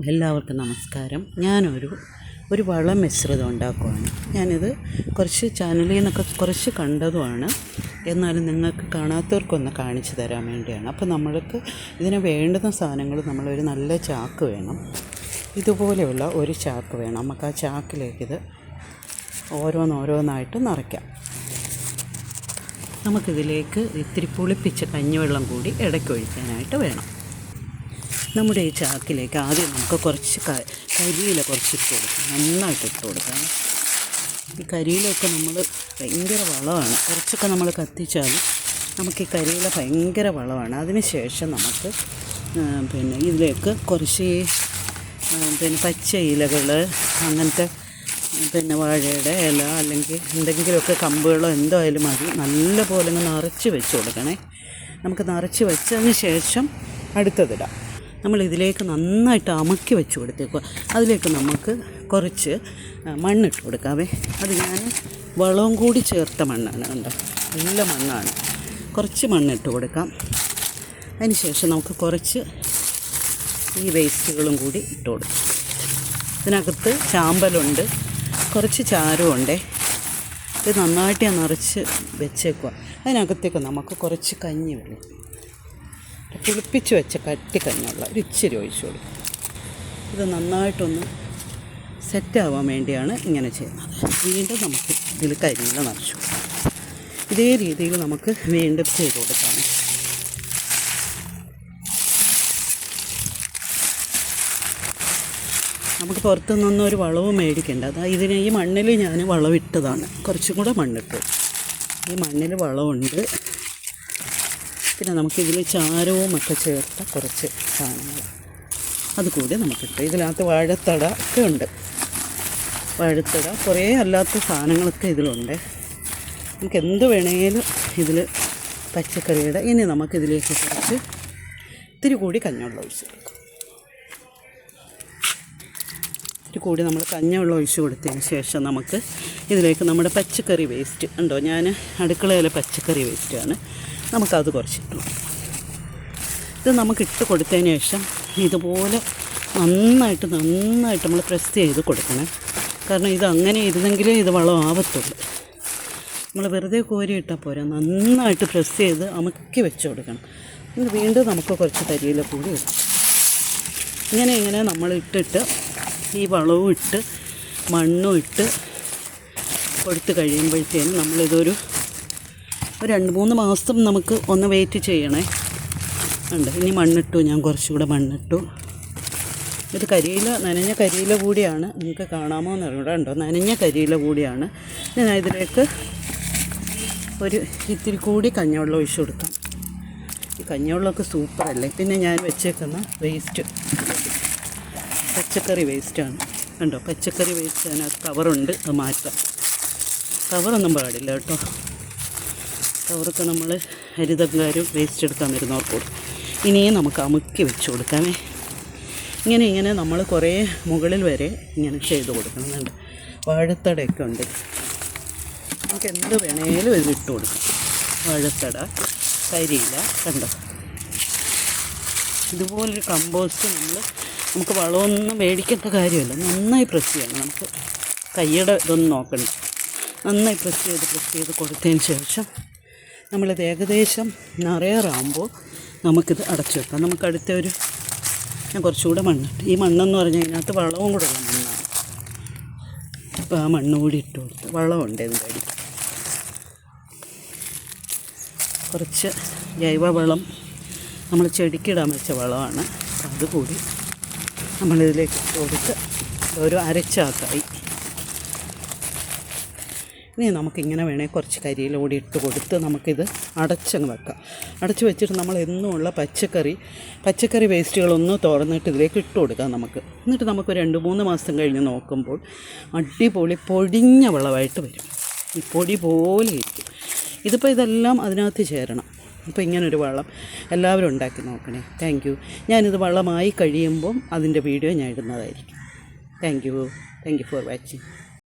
എല്ലാവർക്കും നമസ്കാരം. ഞാനൊരു വള മിശ്രിതം ഉണ്ടാക്കുവാണ്. ഞാനിത് കുറച്ച് ചാനലിൽ നിന്നൊക്കെ കുറച്ച് കണ്ടതുമാണ്. എന്നാലും നിങ്ങൾക്ക് കാണാത്തവർക്കൊന്ന് കാണിച്ചു തരാൻ വേണ്ടിയാണ്. അപ്പോൾ നമ്മൾക്ക് ഇതിന് വേണ്ടുന്ന സാധനങ്ങൾ നമ്മളൊരു നല്ല ചാക്ക് വേണം. ഇതുപോലെയുള്ള ഒരു ചാക്ക് വേണം. നമുക്ക് ആ ചാക്കിലേക്കിത് ഓരോന്നായിട്ട് നിറയ്ക്കാം. നമുക്കിതിലേക്ക് ഇത്തിരി പുളിപ്പിച്ച കഞ്ഞിവെള്ളം കൂടി ഇടയ്ക്കൊഴിക്കാനായിട്ട് വേണം. നമ്മുടെ ഈ ചാക്കിലേക്ക് ആദ്യം നമുക്ക് കുറച്ച് കരിയില കുറച്ച് ഇട്ട് കൊടുക്കാം. നന്നായിട്ട് ഇട്ട് കൊടുക്കാം. ഈ കരിയിലൊക്കെ നമ്മൾ ഭയങ്കര വളമാണ്. കുറച്ചൊക്കെ നമ്മൾ കത്തിച്ചാൽ നമുക്ക് ഈ കരിയില ഭയങ്കര വളമാണ്. അതിന് ശേഷം നമുക്ക് ഇതിലേക്ക് കുറച്ച് പച്ച ഇലകൾ, അങ്ങനത്തെ വാഴയുടെ ഇല അല്ലെങ്കിൽ എന്തെങ്കിലുമൊക്കെ കമ്പുകളോ എന്തായാലും മതി. നല്ല പോലെ നിറച്ച് വെച്ച് കൊടുക്കണേ. നമുക്ക് നിറച്ച് വെച്ചതിന് ശേഷം അടുത്തതിടാം. നമ്മളിതിലേക്ക് നന്നായിട്ട് അമക്കി വെച്ച് കൊടുത്തേക്കുക. അതിലേക്ക് നമുക്ക് കുറച്ച് മണ്ണിട്ട് കൊടുക്കാവേ. അത് ഞാൻ വളവും കൂടി ചേർത്ത മണ്ണാണ്. കണ്ടോ, നല്ല മണ്ണാണ്. കുറച്ച് മണ്ണിട്ട് കൊടുക്കാം. അതിന് ശേഷം നമുക്ക് കുറച്ച് ഈ വേസ്റ്റുകളും കൂടി ഇട്ട് കൊടുക്കാം. ഇതിനകത്ത് ചാമ്പലുണ്ട്, കുറച്ച് ചാരമുണ്ട്. ഇത് നന്നായിട്ട് ഞാൻ നിറച്ച് വെച്ചേക്കുക. അതിനകത്തേക്ക് നമുക്ക് കുറച്ച് കഞ്ഞിവെള്ളം, പുളിപ്പിച്ച് വെച്ച കഞ്ഞിവെള്ളം ഒരു ഇച്ചിരി ഒഴിച്ചു കൊടുക്കും. ഇത് നന്നായിട്ടൊന്ന് സെറ്റാവാൻ വേണ്ടിയാണ് ഇങ്ങനെ ചെയ്യുന്നത്. വീണ്ടും നമുക്ക് ഇതിൽ കരിയില നിറച്ചു കൊടുക്കാം. ഇതേ രീതിയിൽ നമുക്ക് വീണ്ടും ചെയ്ത് കൊടുക്കാം. നമുക്ക് പുറത്തുനിന്നൊന്നും ഒരു വളവും മേടിക്കേണ്ട. ഇതിന് ഈ മണ്ണിൽ ഞാൻ വളമിട്ടതാണ്. കുറച്ചും കൂടെ മണ്ണിട്ടു. ഈ മണ്ണിൽ വളമുണ്ട്. പിന്നെ നമുക്കിതിൽ ചാരവും ഒക്കെ ചേർത്ത കുറച്ച് സാധനങ്ങൾ അതുകൂടി നമുക്കിട്ട്. ഇതിനകത്ത് വാഴത്തട ഒക്കെ ഉണ്ട്. വാഴത്തട കുറേ അല്ലാത്ത സാധനങ്ങളൊക്കെ ഇതിലുണ്ട്. നമുക്ക് എന്ത് വേണേലും ഇതിൽ പച്ചക്കറിയുടെ. ഇനി നമുക്കിതിലേക്ക് കുറച്ച് ഇത്തിരി കൂടി കഞ്ഞിവെള്ളം ഒഴിച്ച് കൊടുക്കാം. ഇത്തിരി കൂടി നമ്മൾ കഞ്ഞിവെള്ളം ഒഴിച്ച് കൊടുത്തതിന് ശേഷം നമുക്ക് ഇതിലേക്ക് നമ്മുടെ പച്ചക്കറി വേസ്റ്റ് ഉണ്ടോ, ഞാൻ അടുക്കളയിലെ പച്ചക്കറി വേസ്റ്റാണ്, നമുക്കത് കുറച്ചിട്ട് കൊടുക്കാം. ഇത് നമുക്കിട്ട് കൊടുത്തതിന് ശേഷം ഇതുപോലെ നന്നായിട്ട് നമ്മൾ പ്രസ് ചെയ്ത് കൊടുക്കണം. കാരണം ഇത് അങ്ങനെ ഇരുന്നെങ്കിലേ ഇത് വളം ആവത്തുള്ളൂ. നമ്മൾ വെറുതെ കോരിയിട്ടാൽ പോരാ, നന്നായിട്ട് പ്രസ് ചെയ്ത് അമക്കി വെച്ച് കൊടുക്കണം. ഇനി വീണ്ടും നമുക്ക് കുറച്ച് കരിയില കൂടി ഇടാം. ഇങ്ങനെ നമ്മൾ ഇട്ടിട്ട് ഈ വളവും ഇട്ട് മണ്ണും ഇട്ട് കൊടുത്ത് കഴിയുമ്പോഴത്തേനും നമ്മളിതൊരു 2-3 മാസം നമുക്ക് ഒന്ന് വെയിറ്റ് ചെയ്യണേ. ഉണ്ട്. ഇനി മണ്ണിട്ടു, ഞാൻ കുറച്ചുകൂടെ മണ്ണിട്ടു. ഇത് നനഞ്ഞ കരിയില കൂടിയാണ്. നിങ്ങൾക്ക് കാണാമോ എന്നറിയൂടെ. ഉണ്ടോ, നനഞ്ഞ കരിയില കൂടിയാണ്. ഞാൻ ഇതിലേക്ക് ഒരു ഇത്തിരി കൂടി കഞ്ഞിവെള്ളം ഒഴിച്ച് കൊടുക്കാം. ഈ കഞ്ഞിവെള്ളമൊക്കെ സൂപ്പറല്ലേ. പിന്നെ ഞാൻ വെച്ചേക്കുന്ന വേസ്റ്റ് പച്ചക്കറി വേസ്റ്റാണ്. കണ്ടോ, പച്ചക്കറി വേസ്റ്റ്. അതിനകത്ത് കവറുണ്ട്, അത് മാറ്റാം. കവറൊന്നും പാടില്ല കേട്ടോ. കവറൊക്കെ നമ്മൾ ഹരിതക്കാരും വേസ്റ്റ് എടുക്കാൻ വരുന്നവർക്ക് കൊടുക്കും. ഇനിയും നമുക്ക് അമുക്കി വെച്ച് കൊടുക്കാമേ. ഇങ്ങനെ നമ്മൾ കുറേ മുകളിൽ വരെ ഇങ്ങനെ ചെയ്ത് കൊടുക്കുന്നുണ്ട്. വാഴത്തടയൊക്കെ ഉണ്ട്. നമുക്ക് എന്ത് വേണേലും ഇതിലിട്ട് കൊടുക്കാം. വാഴത്തട, കരിയില. കണ്ടോ, ഇതുപോലൊരു കമ്പോസ്റ്റ് നമുക്ക് വളമൊന്നും മേടിക്കേണ്ട കാര്യമില്ല. നന്നായി പ്രസ് ചെയ്യണം. നമുക്ക് കൈയുടെ ഇതൊന്നും നോക്കണ്ട. നന്നായി പ്രസ് ചെയ്ത് കൊടുത്തതിന് ശേഷം നമ്മളിത് ഏകദേശം നിറയാറാകുമ്പോൾ നമുക്കിത് അടച്ചു വെക്കാം. നമുക്ക് ഞാൻ കുറച്ചുകൂടെ മണ്ണിട്ട്. ഈ മണ്ണെന്ന് പറഞ്ഞാൽ ഇതിനകത്ത് വളവും കൂടെ ഉള്ള മണ്ണാണ്. അപ്പോൾ ആ മണ്ണ് കൂടി ഇട്ട് കൊടുത്ത്, വളമുണ്ട് ഇതിൻ്റെ അടി. കുറച്ച് ജൈവവളം നമ്മൾ ചെടിക്കിടാൻ വെച്ച വളമാണ്. അതുകൂടി നമ്മളിതിലേക്ക് ഇട്ട് കൊടുത്ത് ഒരു അരച്ചാക്കായി. ഇനി നമുക്കിങ്ങനെ വേണേൽ കുറച്ച് കരിയില കൂടി ഇട്ട് കൊടുത്ത് നമുക്കിത് അടച്ചങ്ങ് വെക്കാം. അടച്ച് വെച്ചിട്ട് നമ്മൾ എന്നുമുള്ള പച്ചക്കറി വേസ്റ്റുകളൊന്ന് തുറന്നിട്ട് ഇതിലേക്ക് ഇട്ട് കൊടുക്കാം നമുക്ക്. എന്നിട്ട് നമുക്ക് 2-3 മാസം കഴിഞ്ഞ് നോക്കുമ്പോൾ അടിപൊളി പൊടിഞ്ഞ വളമായിട്ട് വരും. ഈ പൊടി പോലെ ഇരിക്കും. ഇതെല്ലാം അതിനകത്ത് ചേരണം. അപ്പോൾ ഇങ്ങനൊരു വളം എല്ലാവരും ഉണ്ടാക്കി നോക്കണേ. Thank you. ഞാനിത് വളമായി കഴിയുമ്പം അതിൻ്റെ വീഡിയോ ഞാൻ ഇടുന്നതായിരിക്കും. Thank you for watching.